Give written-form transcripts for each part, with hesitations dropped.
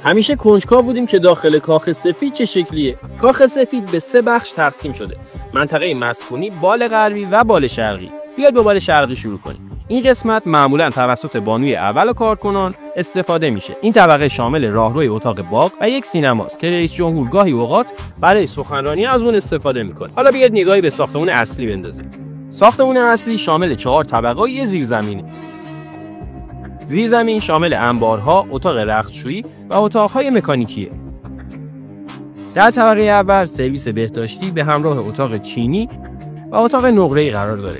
همیشه کنجکاو بودیم که داخل کاخ سفید چه شکلیه. کاخ سفید به 3 بخش تقسیم شده: منطقه مسکونی، بال غربی و بال شرقی. بیاید با بال شرقی شروع کنیم. این قسمت معمولا توسط بانوی اول و کارکنان استفاده میشه. این طبقه شامل راهروی اتاق باغ و یک سینماست که رئیس جمهور گاهی اوقات برای سخنرانی از اون استفاده میکنه. حالا بیاید نگاهی به ساختمان اصلی بندازیم. ساختمان اصلی شامل 4 طبقه و یه زیرزمینه. زیرزمین شامل انبارها، اتاق رختشویی و اتاقهای مکانیکیه. در طبقه اول سرویس بهداشتی به همراه اتاق چینی و اتاق نقره‌ای قرار داره.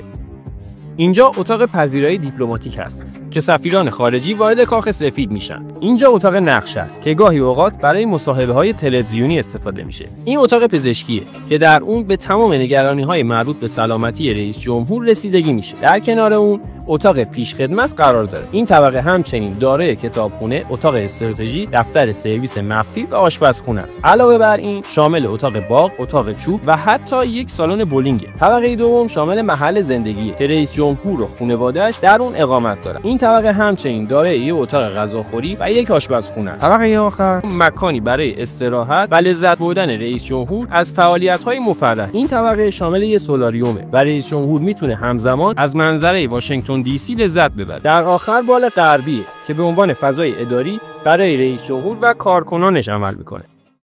اینجا اتاق پذیرایی دیپلماتیک هست که سفیران خارجی وارد کاخ سفید میشن. اینجا اتاق نقش است که گاهی اوقات برای مصاحبه‌های تلویزیونی استفاده میشه. این اتاق پزشکیه که در اون به تمام نگرانی‌های مربوط به سلامتی رئیس جمهور رسیدگی میشه. در کنار اون اتاق پیشخدمت قرار داره. این طبقه همچنین دارای کتابخونه، اتاق استراتژی، دفتر سرویس مخفی و آشپزخونه است. علاوه بر این شامل اتاق باغ، اتاق چوب و حتی یک سالن بولینگ. طبقه دوم شامل محل زندگیه که رئیس جمهور و خانواده‌اش در اون اقامت دارن. این طبقه همچنین دارای یک اتاق غذاخوری و یک آشپزخونه است. طبقه آخر مکانی برای استراحت و لذت بردن رئیس جمهور از فعالیت‌های مفرح. این طبقه شامل یک سولاریومه و رئیس جمهور میتونه همزمان از منظره واشنگتن دی سی لذت ببره. در آخر بال غربیه که به عنوان فضای اداری برای رئیس جمهور و کارکنانش عمل میکنه.